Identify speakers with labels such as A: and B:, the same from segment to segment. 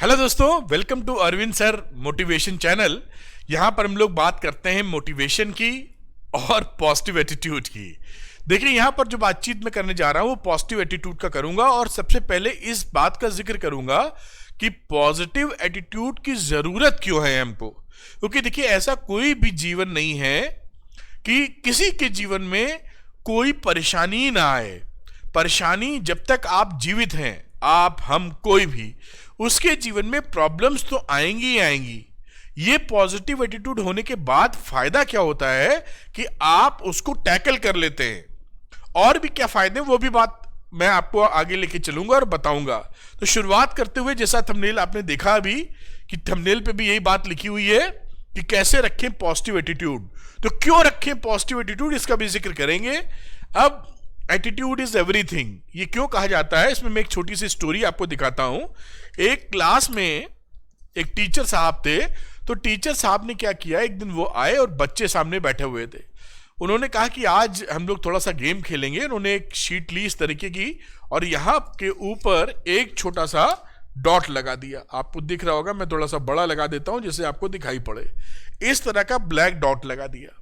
A: Hello दोस्तों, welcome to Arvind sir motivation channel. यहाँ पर हम लोग बात करते हैं मोटिवेशन की और पॉजिटिव एटीट्यूड की। देखिए, यहाँ पर जो बातचीत मैं करने जा रहा हूँ वो पॉजिटिव एटीट्यूड का करूंगा और सबसे पहले इस बात का जिक्र करूंगा कि पॉजिटिव एटीट्यूड की जरूरत क्यों है हमको। क्योंकि देखिए, ऐसा कोई भी जीवन नहीं है कि किसी के जीवन में कोई परेशानी ना आए। परेशानी जब तक आप जीवित हैं, आप, हम, कोई भी, उसके जीवन में प्रॉब्लम्स तो आएंगी ही आएंगी। ये पॉजिटिव एटीट्यूड होने के बाद फायदा क्या होता है कि आप उसको टैकल कर लेते हैं। और भी क्या फायदे, वो भी बात मैं आपको आगे लेके चलूंगा और बताऊंगा। तो शुरुआत करते हुए, जैसा थंबनेल आपने देखा अभी कि थंबनेल पे भी यही बात लिखी हुई है कि कैसे रखें पॉजिटिव एटीट्यूड। तो क्यों रखें पॉजिटिव एटीट्यूड, इसका भी जिक्र करेंगे। अब एटीट्यूड इज एवरीथिंग, ये क्यों कहा जाता है, इसमें मैं एक छोटी सी स्टोरी आपको दिखाता हूं। एक क्लास में एक टीचर साहब थे। तो टीचर साहब ने क्या किया, एक दिन वो आए और बच्चे सामने बैठे हुए थे। उन्होंने कहा कि आज हम लोग थोड़ा सा गेम खेलेंगे। उन्होंने एक शीट ली इस तरीके की और यहाँ के ऊपर एक छोटा सा डॉट लगा दिया। आपको दिख रहा होगा, मैं थोड़ा सा बड़ा लगा देता हूं जिससे आपको दिखाई पड़े। इस तरह का ब्लैक डॉट लगा दिया।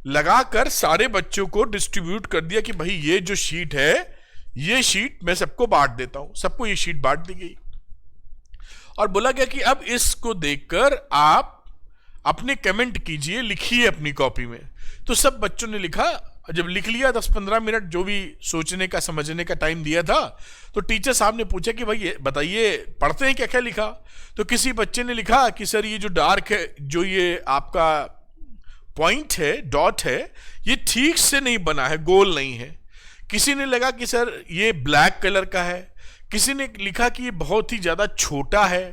A: लगाकर सारे बच्चों को डिस्ट्रीब्यूट कर दिया कि भाई ये जो शीट है, ये शीट मैं सबको बांट देता हूं। सबको ये शीट बांट दी गई और बोला गया कि अब इसको देखकर आप अपने कमेंट कीजिए, लिखिए अपनी कॉपी में। तो सब बच्चों ने लिखा। जब लिख लिया, 10-15 मिनट जो भी सोचने का, समझने का टाइम दिया था, तो टीचर साहब ने पूछा कि भाई बताइए, पढ़ते हैं क्या क्या लिखा। तो किसी बच्चे ने लिखा कि सर ये जो डार्क है, जो ये आपका पॉइंट है, डॉट है, ये ठीक से नहीं बना है, गोल नहीं है। किसी ने लगा कि सर ये ब्लैक कलर का है। किसी ने लिखा कि ये बहुत ही ज्यादा छोटा है।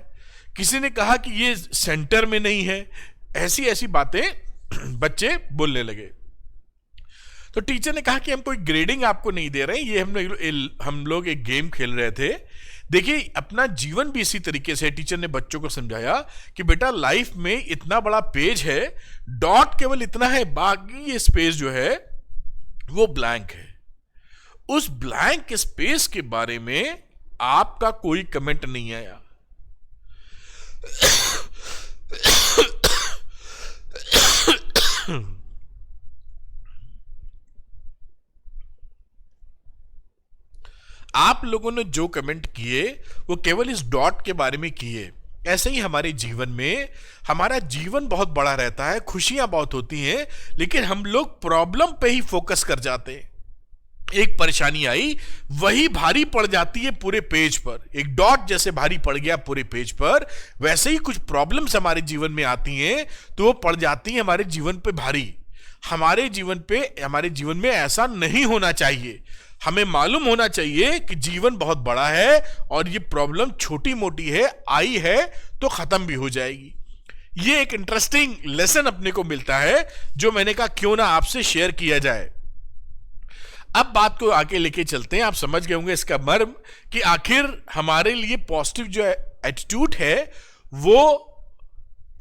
A: किसी ने कहा कि ये सेंटर में नहीं है। ऐसी ऐसी बातें बच्चे बोलने लगे। तो टीचर ने कहा कि हम कोई ग्रेडिंग आपको नहीं दे रहे हैं, ये हम लोग एक गेम खेल रहे थे। देखिए, अपना जीवन भी इसी तरीके से, टीचर ने बच्चों को समझाया कि बेटा लाइफ में इतना बड़ा पेज है, डॉट केवल इतना है, बाकी ये स्पेस जो है वो ब्लैंक है। उस ब्लैंक स्पेस के बारे में आपका कोई कमेंट नहीं आया। आप लोगों ने जो कमेंट किए वो केवल इस डॉट के बारे में किए। ऐसे ही हमारे जीवन में, हमारा जीवन बहुत बड़ा रहता है, खुशियां बहुत होती हैं, लेकिन हम लोग प्रॉब्लम पे ही फोकस कर जाते हैं। एक परेशानी आई, वही भारी पड़ जाती है पूरे पेज पर। एक डॉट जैसे भारी पड़ गया पूरे पेज पर, वैसे ही कुछ प्रॉब्लम्स हमारे जीवन में आती हैं तो वो पड़ जाती हैं हमारे जीवन पे भारी। हमारे जीवन में ऐसा नहीं होना चाहिए। हमें मालूम होना चाहिए कि जीवन बहुत बड़ा है और ये प्रॉब्लम छोटी मोटी है, आई है तो खत्म भी हो जाएगी। ये एक इंटरेस्टिंग लेसन अपने को मिलता है जो मैंने कहा क्यों ना आपसे शेयर किया जाए। अब बात को आगे लेके चलते हैं। आप समझ गए होंगे इसका मर्म कि आखिर हमारे लिए पॉजिटिव जो एटीट्यूड है वो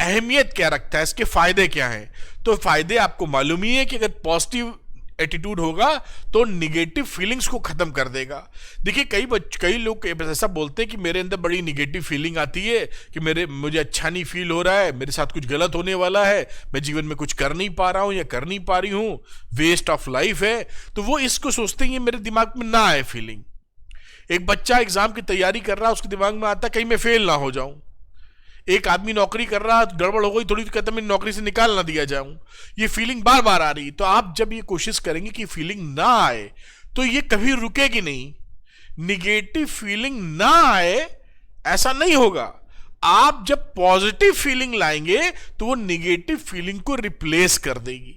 A: अहमियत क्या रखता है, इसके फायदे क्या हैं। तो फायदे आपको मालूम ही है कि अगर पॉजिटिव एटीट्यूड होगा तो निगेटिव फीलिंग्स को खत्म कर देगा। देखिए, कई लोग ऐसा बोलते हैं कि मेरे अंदर बड़ी निगेटिव फीलिंग आती है कि मुझे अच्छा नहीं फील हो रहा है, मेरे साथ कुछ गलत होने वाला है, मैं जीवन में कुछ कर नहीं पा रहा हूं या कर नहीं पा रही हूं, वेस्ट ऑफ लाइफ है। तो वो इसको सोचते हैं मेरे दिमाग में ना आए फीलिंग। एक बच्चा एग्जाम की तैयारी कर रहा है, उसके दिमाग में आता कहीं मैं फेल ना हो जाऊं। एक आदमी नौकरी कर रहा है, गड़बड़ हो गई थोड़ी, तो कहता मैं नौकरी से निकाल ना दिया जाऊं। ये फीलिंग बार बार आ रही। तो आप जब ये कोशिश करेंगे कि फीलिंग ना आए तो ये कभी रुकेगी नहीं। निगेटिव फीलिंग ना आए, ऐसा नहीं होगा। आप जब पॉजिटिव फीलिंग लाएंगे तो वो निगेटिव फीलिंग को रिप्लेस कर देगी।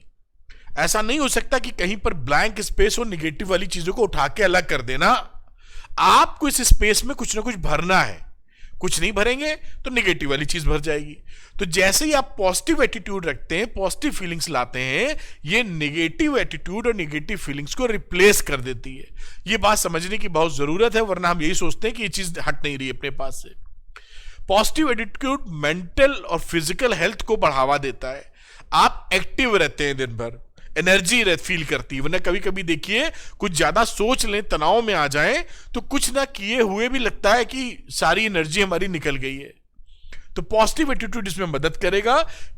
A: ऐसा नहीं हो सकता कि कहीं पर ब्लैंक स्पेस हो, निगेटिव वाली चीजों को उठा के अलग कर देना। आपको इस स्पेस में कुछ ना कुछ भरना है। कुछ नहीं भरेंगे तो नेगेटिव वाली चीज भर जाएगी। तो जैसे ही आप पॉजिटिव एटीट्यूड रखते हैं, पॉजिटिव फीलिंग्स लाते हैं, ये नेगेटिव एटीट्यूड और नेगेटिव फीलिंग्स को रिप्लेस कर देती है। ये बात समझने की बहुत जरूरत है, वरना हम यही सोचते हैं कि ये चीज हट नहीं रही अपने पास से। पॉजिटिव एटीट्यूड मेंटल और फिजिकल हेल्थ को बढ़ावा देता है। आप एक्टिव रहते हैं दिन भर। एनर्जी फील करती है। वरना कभी कभी देखिए कुछ ज्यादा सोच लें, तनाव में आ जाएं, तो कुछ ना किए हुए भी लगता है कि सारी एनर्जी हमारी निकल गई है। तो पॉजिटिव एटीट्यूड इसमें मदद करेगा,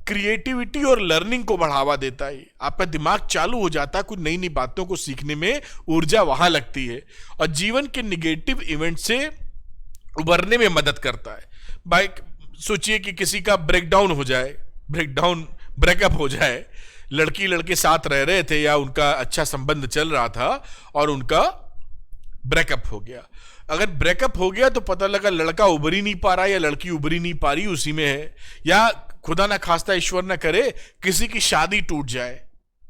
A: क्रिएटिविटी और लर्निंग को बढ़ावा देता है। आपका दिमाग चालू हो जाता है, कुछ नई नई बातों को सीखने में ऊर्जा वहां लगती है, और जीवन के निगेटिव इवेंट से उबरने में मदद करता है। बाइक सोचिए कि किसी का ब्रेकअप हो जाए, लड़की लड़के साथ रह रहे थे या उनका अच्छा संबंध चल रहा था और उनका ब्रेकअप हो गया। अगर ब्रेकअप हो गया तो पता लगा लड़का उबर ही नहीं पा रहा या लड़की उबर ही नहीं पा रही, उसी में है, या खुदा ना खास्ता ईश्वर ना करे किसी की शादी टूट जाए,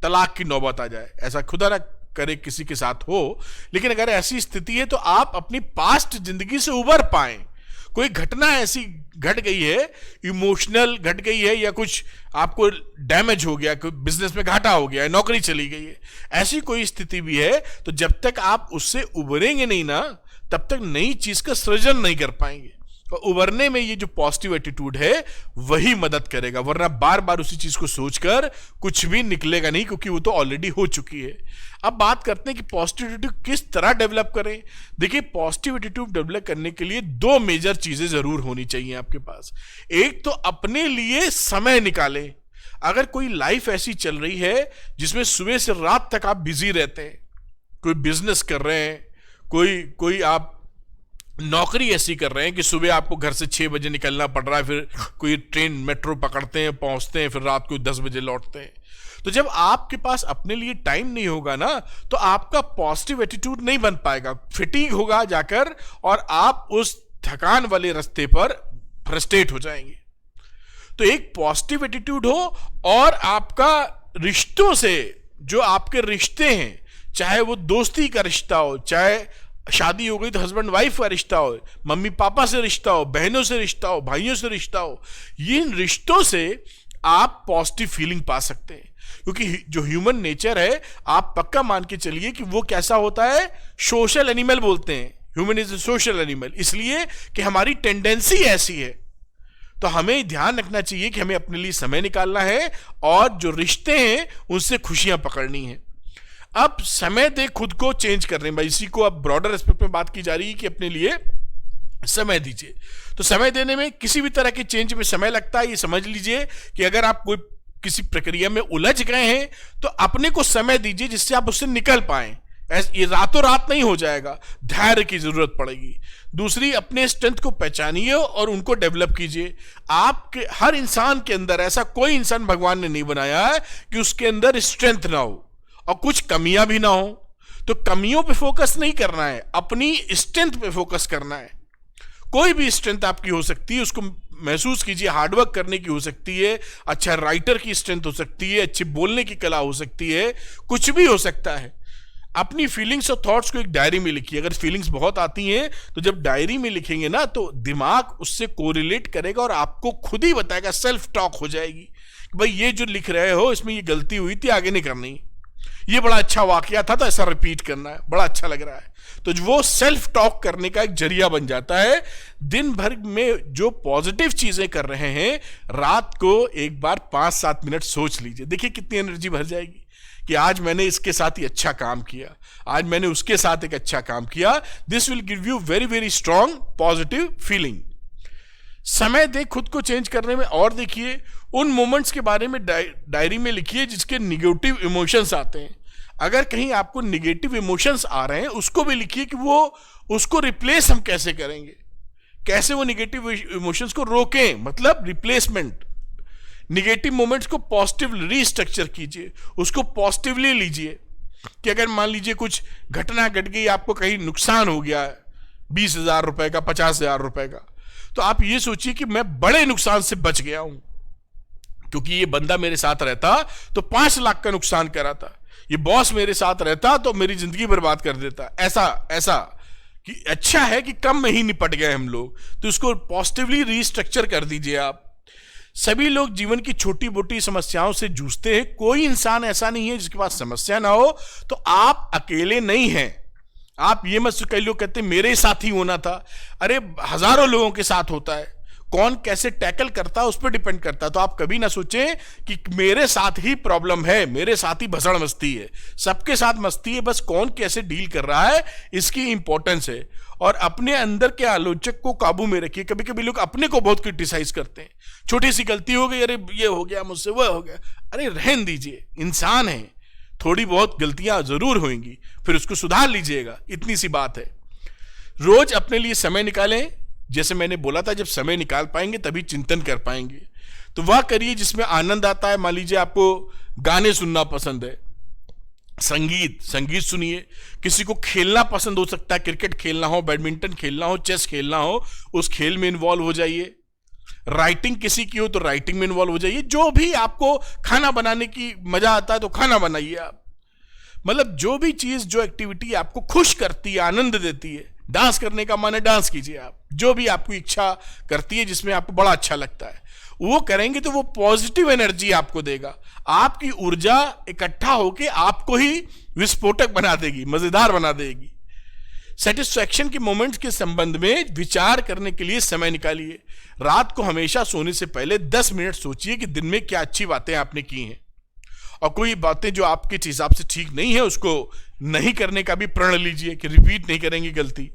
A: तलाक की नौबत आ जाए, ऐसा खुदा ना करे किसी के साथ हो। लेकिन अगर ऐसी स्थिति है तो आप अपनी पास्ट जिंदगी से उबर पाएं। कोई घटना ऐसी घट गई है, इमोशनल घट गई है, या कुछ आपको डैमेज हो गया, कोई बिजनेस में घाटा हो गया है, नौकरी चली गई है, ऐसी कोई स्थिति भी है, तो जब तक आप उससे उबरेंगे नहीं ना, तब तक नई चीज का सृजन नहीं कर पाएंगे। और उबरने में ये जो पॉजिटिव एटीट्यूड है वही मदद करेगा, वरना बार बार उसी चीज को सोचकर कुछ भी निकलेगा नहीं, क्योंकि वो तो ऑलरेडी हो चुकी है। अब बात करते हैं कि पॉजिटिव एटीट्यूड किस तरह डेवलप करें। देखिए, पॉजिटिव एटीट्यूड डेवलप करने के लिए दो मेजर चीजें जरूर होनी चाहिए आपके पास। एक तो अपने लिए समय निकालें। अगर कोई लाइफ ऐसी चल रही है जिसमें सुबह से रात तक आप बिजी रहते हैं, कोई बिजनेस कर रहे हैं, कोई आप नौकरी ऐसी कर रहे हैं कि सुबह आपको घर से 6 बजे निकलना पड़ रहा है, फिर कोई ट्रेन मेट्रो पकड़ते हैं, पहुंचते हैं, फिर रात को 10 बजे लौटते हैं। तो जब आपके पास अपने लिए टाइम नहीं होगा ना, तो आपका पॉजिटिव एटीट्यूड नहीं बन पाएगा, फिटिंग होगा जाकर, और आप उस थकान वाले रास्ते पर फ्रस्ट्रेट हो जाएंगे। तो एक पॉजिटिव एटीट्यूड हो, और आपका रिश्तों से, जो आपके रिश्ते हैं, चाहे वो दोस्ती का रिश्ता हो, चाहे शादी हो गई तो हस्बैंड वाइफ का रिश्ता हो, मम्मी पापा से रिश्ता हो, बहनों से रिश्ता हो, भाइयों से रिश्ता हो, इन रिश्तों से आप पॉजिटिव फीलिंग पा सकते हैं। क्योंकि जो ह्यूमन नेचर है, आप पक्का मान के चलिए कि वो कैसा होता है, सोशल एनिमल बोलते हैं, human is a social animal, इसलिए कि हमारी टेंडेंसी ऐसी है। तो हमें ध्यान रखना चाहिए कि हमें अपने लिए समय निकालना है, और जो रिश्ते हैं उनसे खुशियां पकड़नी है। अब समय दे खुद को चेंज करने में, इसी को अब ब्रॉडर एस्पेक्ट में बात की जा रही है कि अपने लिए समय दीजिए। तो समय देने में किसी भी तरह के चेंज में समय लगता है, ये समझ लीजिए कि अगर आप कोई किसी प्रक्रिया में उलझ गए हैं तो अपने को समय दीजिए जिससे आप उससे निकल पाएं। ये रातों रात नहीं हो जाएगा, धैर्य की जरूरत पड़ेगी। दूसरी, अपने स्ट्रेंथ को पहचानिए और उनको डेवलप कीजिए। आपके हर इंसान के अंदर, ऐसा कोई इंसान भगवान ने नहीं बनाया है कि उसके अंदर स्ट्रेंथ ना हो और कुछ कमियां भी ना हो। तो कमियों पे फोकस नहीं करना है, अपनी स्ट्रेंथ पे फोकस करना है। कोई भी स्ट्रेंथ आपकी हो सकती है, उसको महसूस कीजिए। हार्डवर्क करने की हो सकती है, अच्छा राइटर की स्ट्रेंथ हो सकती है, अच्छी बोलने की कला हो सकती है, कुछ भी हो सकता है। अपनी फीलिंग्स और थॉट्स को एक डायरी में लिखिए। अगर फीलिंग्स बहुत आती हैं तो जब डायरी में लिखेंगे ना, तो दिमाग उससे कोरिलेट करेगा और आपको खुद ही बताएगा, सेल्फ टॉक हो जाएगी कि भाई ये जो लिख रहे हो इसमें ये गलती हुई थी, आगे नहीं करनी, ये बड़ा अच्छा वाकया था तो ऐसा रिपीट करना है, बड़ा अच्छा लग रहा है। तो वो सेल्फ टॉक करने का एक जरिया बन जाता है। दिन भर में जो पॉजिटिव चीजें कर रहे हैं, रात को एक बार 5-7 मिनट सोच लीजिए, देखिए कितनी एनर्जी भर जाएगी कि आज मैंने इसके साथ ही अच्छा काम किया, आज मैंने उसके साथ एक अच्छा काम किया। This will give you very very strong positive feeling. समय दे खुद को चेंज करने में, और देखिए उन मोमेंट्स के बारे में डायरी में लिखिए जिसके निगेटिव इमोशंस आते हैं। अगर कहीं आपको निगेटिव इमोशंस आ रहे हैं, उसको भी लिखिए कि वो उसको रिप्लेस हम कैसे करेंगे, कैसे वो निगेटिव इमोशंस को रोकें, मतलब रिप्लेसमेंट। निगेटिव मोमेंट्स को पॉजिटिव रीस्ट्रक्चर कीजिए, उसको पॉजिटिवली लीजिए। कि अगर मान लीजिए कुछ घटना घट गई, आपको कहीं नुकसान हो गया 20,000 रुपए का, 50,000 रुपए का, तो आप ये सोचिए कि मैं बड़े नुकसान से बच गया हूं, क्योंकि ये बंदा मेरे साथ रहता तो 5 लाख का नुकसान करा था, ये बॉस मेरे साथ रहता तो मेरी जिंदगी बर्बाद कर देता। ऐसा कि अच्छा है कि कम में ही निपट गए हम लोग। तो इसको पॉजिटिवली रीस्ट्रक्चर कर दीजिए आप। सभी लोग जीवन की छोटी मोटी समस्याओं से जूझते हैं, कोई इंसान ऐसा नहीं है जिसके पास समस्या ना हो। तो आप अकेले नहीं हैं। आप ये मत, कई लोग कहते हैं मेरे साथ ही होना था, अरे हजारों लोगों के साथ होता है। कौन कैसे टैकल करता है उस पर डिपेंड करता है। तो आप कभी ना सोचें कि मेरे साथ ही प्रॉब्लम है, मेरे साथ ही भसड़ मस्ती है। सबके साथ मस्ती है, बस कौन कैसे डील कर रहा है इसकी इंपॉर्टेंस है। और अपने अंदर के आलोचक को काबू में रखिए। कभी कभी लोग अपने को बहुत क्रिटिसाइज करते हैं, छोटी सी गलती हो गई, अरे ये हो गया मुझसे, वो हो गया। अरे रहने दीजिए, इंसान है, थोड़ी बहुत गलतियां जरूर होंगी, फिर उसको सुधार लीजिएगा, इतनी सी बात है। रोज अपने लिए समय निकालें। जैसे मैंने बोला था, जब समय निकाल पाएंगे तभी चिंतन कर पाएंगे। तो वह करिए जिसमें आनंद आता है। मान लीजिए आपको गाने सुनना पसंद है, संगीत सुनिए। किसी को खेलना पसंद हो सकता है, क्रिकेट खेलना हो, बैडमिंटन खेलना हो, चेस खेलना हो, उस खेल में इन्वॉल्व हो जाइए। राइटिंग किसी की हो तो राइटिंग में इन्वॉल्व हो जाइए। जो भी आपको, खाना बनाने की मजा आता है तो खाना बनाइए आप। मतलब जो भी चीज, जो एक्टिविटी आपको खुश करती है, आनंद देती है, डांस करने का मन है डांस कीजिए आप। जो भी आपको इच्छा करती है, जिसमें आपको बड़ा अच्छा लगता है, वो करेंगे तो वो पॉजिटिव एनर्जी आपको देगा। आपकी ऊर्जा इकट्ठा होकर आपको ही विस्फोटक बना देगी, मजेदार बना देगी। सेटिस्फैक्शन के मोमेंट्स के संबंध में विचार करने के लिए समय निकालिए। रात को हमेशा सोने से पहले 10 मिनट सोचिए कि दिन में क्या अच्छी बातें आपने की हैं, और कोई बातें जो आपके हिसाब से ठीक नहीं है उसको नहीं करने का भी प्रण लीजिए कि रिपीट नहीं करेंगे गलती।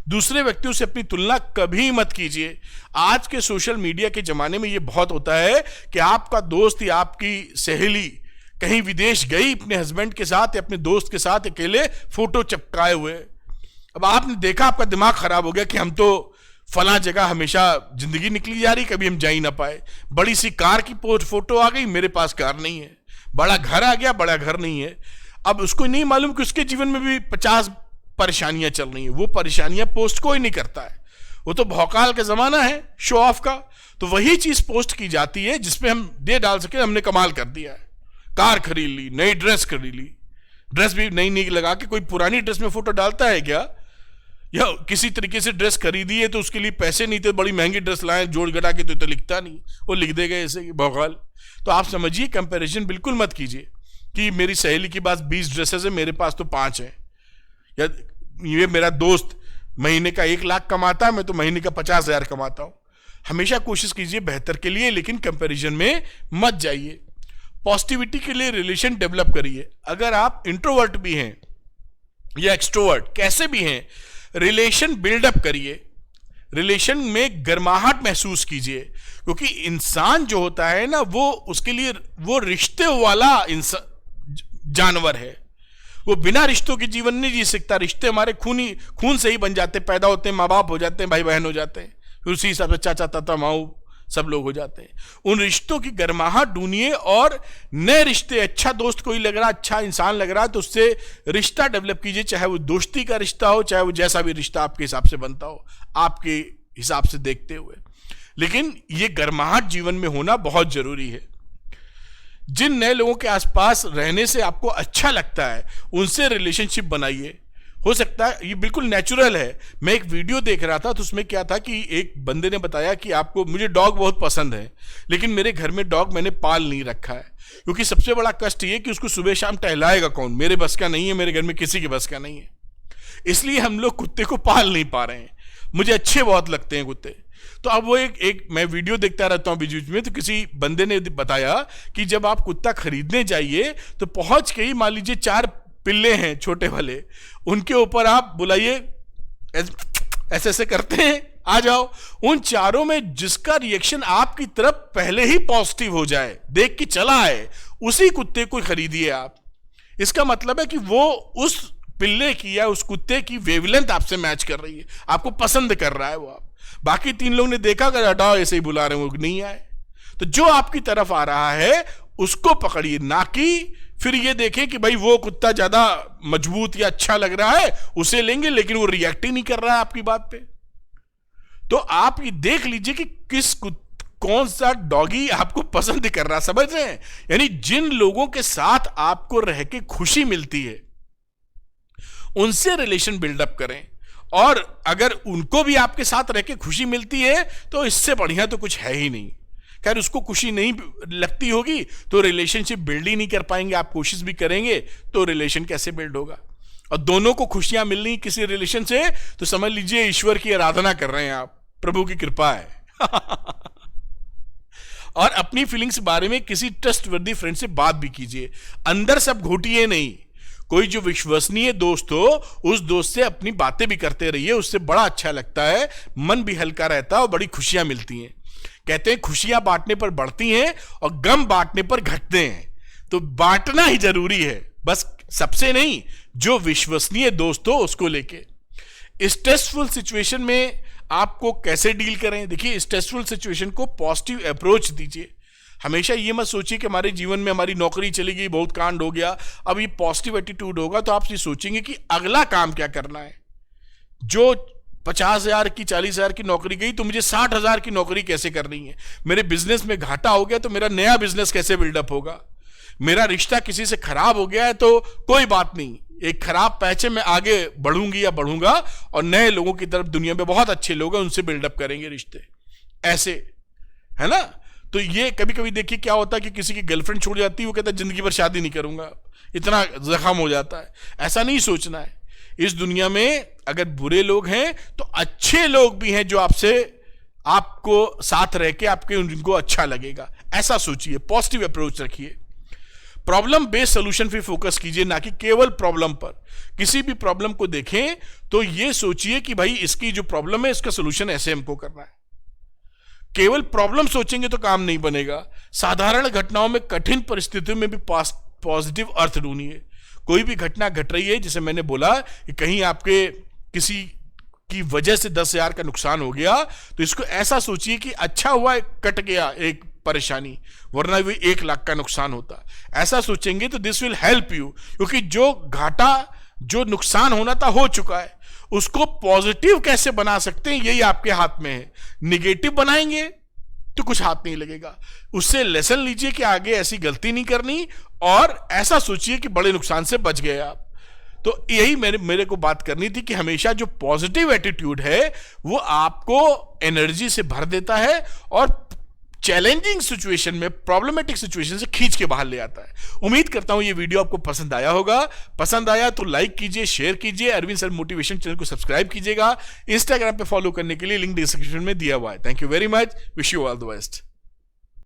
A: दूसरे व्यक्तियों से अपनी तुलना कभी मत कीजिए। आज के सोशल मीडिया के जमाने में ये बहुत होता है कि आपका दोस्त या आपकी सहेली कहीं विदेश गई अपने हस्बैंड के साथ या अपने दोस्त के साथ अकेले फोटो चिपकाए हुए। अब आपने देखा, आपका दिमाग खराब हो गया कि हम तो फला जगह हमेशा जिंदगी निकली जा रही, कभी हम जा ही ना पाए। बड़ी सी कार की फोटो आ गई, मेरे पास कार नहीं है। बड़ा घर आ गया, बड़ा घर नहीं है। अब उसको नहीं मालूम कि उसके जीवन में भी 50 परेशानियां चल रही हैं। वो परेशानियां पोस्ट कोई नहीं करता है, वो तो भौकाल का जमाना है शो ऑफ का। तो वही चीज पोस्ट की जाती है जिसमें हम दे डाल सके हमने कमाल कर दिया है। कार खरीद ली, नई ड्रेस खरीद ली, ड्रेस भी नई नई लगा के। कोई पुरानी ड्रेस में फोटो डालता है क्या? या किसी तरीके से ड्रेस खरीदी है तो उसके लिए पैसे नहीं थे, बड़ी महंगी ड्रेस लाए, जोड़ घटा के तो लिखता नहीं, वो लिख देगा ऐसे भौकाल। तो आप समझिए, कंपैरिजन बिल्कुल मत कीजिए कि मेरी सहेली के पास 20 ड्रेसेस है, मेरे पास तो 5 है। या ये मेरा दोस्त महीने का 1 लाख कमाता है, मैं तो महीने का 50,000 कमाता हूं। हमेशा कोशिश कीजिए बेहतर के लिए, लेकिन कंपैरिजन में मत जाइए। पॉजिटिविटी के लिए रिलेशन डेवलप करिए। अगर आप इंट्रोवर्ट भी हैं या एक्सट्रोवर्ट, कैसे भी हैं, रिलेशन बिल्डअप करिए। रिलेशन में गर्माहट महसूस कीजिए, क्योंकि इंसान जो होता है ना, वो उसके लिए वो रिश्ते वाला जानवर है। वो बिना रिश्तों के जीवन नहीं जी सकता। रिश्ते हमारे खून से ही बन जाते, पैदा होते हैं, माँ बाप हो जाते हैं, भाई बहन हो जाते हैं, फिर उसी हिसाब से चाचा ताता माऊ सब लोग हो जाते हैं। उन रिश्तों की गर्माहट ढूंढिए, और नए रिश्ते, अच्छा दोस्त कोई लग रहा, अच्छा इंसान लग रहा है तो उससे रिश्ता डेवलप कीजिए। चाहे वो दोस्ती का रिश्ता हो, चाहे वो जैसा भी रिश्ता आपके हिसाब से बनता हो, आपके हिसाब से देखते हुए। लेकिन ये गर्माहट जीवन में होना बहुत जरूरी है। जिन नए लोगों के आसपास रहने से आपको अच्छा लगता है, उनसे रिलेशनशिप बनाइए। हो सकता है ये बिल्कुल नेचुरल है। मैं एक वीडियो देख रहा था तो उसमें क्या था कि एक बंदे ने बताया कि आपको, मुझे डॉग बहुत पसंद है, लेकिन मेरे घर में डॉग मैंने पाल नहीं रखा है, क्योंकि सबसे बड़ा कष्ट ये कि उसको सुबह शाम टहलाएगा कौन, मेरे बस का नहीं है, मेरे घर में किसी के बस का नहीं है। इसलिए हम लोग कुत्ते को पाल नहीं पा रहे हैं। मुझे अच्छे बहुत लगते हैं कुत्ते। तो अब वो एक मैं वीडियो देखता रहता हूँ बीच बीच में, तो किसी बंदे ने बताया कि जब आप कुत्ता खरीदने जाइए तो पहुंच के ही, मान लीजिए 4 पिल्ले हैं छोटे वाले, उनके ऊपर आप बुलाइए, ऐसे ऐसे करते हैं, आ जाओ। उन चारों में जिसका रिएक्शन आपकी तरफ पहले ही पॉजिटिव हो जाए, देख के चला आए, उसी कुत्ते को खरीदिए आप। इसका मतलब है कि वो उस पिल्ले की या उस कुत्ते की वेवलेंथ आपसे मैच कर रही है, आपको पसंद कर रहा है वो। आप बाकी 3 लोग ने देखा कि हटाओ ऐसे ही बुला रहे हैं, वो नहीं आए। तो जो आपकी तरफ आ रहा है उसको पकड़िए, ना कि फिर ये देखें कि भाई वो कुत्ता ज्यादा मजबूत या अच्छा लग रहा है उसे लेंगे, लेकिन वो रिएक्ट ही नहीं कर रहा है आपकी बात पे। तो आप ये देख लीजिए कि कौन सा डॉगी आपको पसंद कर रहा है, समझ रहे हैं? यानी जिन लोगों के साथ आपको रह के खुशी मिलती है उनसे रिलेशन बिल्डअप करें, और अगर उनको भी आपके साथ रह के खुशी मिलती है तो इससे बढ़िया तो कुछ है ही नहीं। खैर, उसको खुशी नहीं लगती होगी तो रिलेशनशिप बिल्ड ही नहीं कर पाएंगे। आप कोशिश भी करेंगे तो रिलेशन कैसे बिल्ड होगा? और दोनों को खुशियां मिलनी किसी रिलेशन से, तो समझ लीजिए ईश्वर की आराधना कर रहे हैं आप, प्रभु की कृपा है। और अपनी फीलिंग्स के बारे में किसी ट्रस्टवर्दी फ्रेंड से बात भी कीजिए, अंदर सब घोटिए नहीं। कोई जो विश्वसनीय दोस्त हो उस दोस्त से अपनी बातें भी करते रहिए, उससे बड़ा अच्छा लगता है, मन भी हल्का रहता है और बड़ी खुशियां मिलती हैं। कहते हैं खुशियां बांटने पर बढ़ती हैं और गम बांटने पर घटते हैं, तो बांटना ही जरूरी है, बस सबसे नहीं, जो विश्वसनीय दोस्त हो उसको लेके। स्ट्रेसफुल सिचुएशन में आपको कैसे डील करें? देखिए, स्ट्रेसफुल सिचुएशन को पॉजिटिव अप्रोच दीजिए। हमेशा ये मत सोचिए कि हमारे जीवन में हमारी नौकरी चली गई, बहुत कांड हो गया, अब ये पॉजिटिव एटीट्यूड होगा तो आप ये सोचेंगे कि अगला काम क्या करना है। जो 50,000 की 40,000 की नौकरी गई तो मुझे 60,000 की नौकरी कैसे करनी है। मेरे बिजनेस में घाटा हो गया तो मेरा नया बिजनेस कैसे बिल्डअप होगा। मेरा रिश्ता किसी से खराब हो गया है तो कोई बात नहीं, एक खराब पैच में आगे बढ़ूंगी या बढ़ूंगा और नए लोगों की तरफ, दुनिया में बहुत अच्छे लोग हैं, उनसे बिल्डअप करेंगे रिश्ते, ऐसे, है ना। तो ये कभी कभी देखिए क्या होता है कि किसी की गर्लफ्रेंड छूट जाती है, वो कहता है जिंदगी भर शादी नहीं करूंगा, इतना जख्म हो जाता है। ऐसा नहीं सोचना है। इस दुनिया में अगर बुरे लोग हैं तो अच्छे लोग भी हैं जो आपको साथ रह के आपके उनको अच्छा लगेगा, ऐसा सोचिए, पॉजिटिव अप्रोच रखिए। प्रॉब्लम बेस्ड सोल्यूशन पे फोकस कीजिए, ना कि केवल प्रॉब्लम पर। किसी भी प्रॉब्लम को देखें तो यह सोचिए कि भाई इसकी जो प्रॉब्लम है इसका सोल्यूशन ऐसे हमको करना है। केवल प्रॉब्लम सोचेंगे तो काम नहीं बनेगा। साधारण घटनाओं में, कठिन परिस्थितियों में भी पॉजिटिव अर्थ ढूंढिए। कोई भी घटना घट रही है, जैसे मैंने बोला कि कहीं आपके किसी की वजह से 10,000 का नुकसान हो गया, तो इसको ऐसा सोचिए कि अच्छा हुआ कट गया एक परेशानी, वरना भी 1 लाख का नुकसान होता। ऐसा सोचेंगे तो दिस विल हेल्प यू, क्योंकि जो घाटा, जो नुकसान होना था हो चुका है, उसको पॉजिटिव कैसे बना सकते हैं यही आपके हाथ में है। निगेटिव बनाएंगे तो कुछ हाथ नहीं लगेगा। उससे लेसन लीजिए कि आगे ऐसी गलती नहीं करनी, और ऐसा सोचिए कि बड़े नुकसान से बच गए आप। तो यही मेरे को बात करनी थी कि हमेशा जो पॉजिटिव एटीट्यूड है वो आपको एनर्जी से भर देता है और चैलेंजिंग सिचुएशन में, प्रॉब्लमेटिक सिचुएशन से खींच के बाहर ले आता है। उम्मीद करता हूं ये वीडियो आपको पसंद आया होगा। पसंद आया तो लाइक कीजिए, शेयर कीजिए, अरविंद सर मोटिवेशन चैनल को सब्सक्राइब कीजिएगा। इंस्टाग्राम पे फॉलो करने के लिए लिंक डिस्क्रिप्शन में दिया हुआ है। Thank you very much, wish you all the best.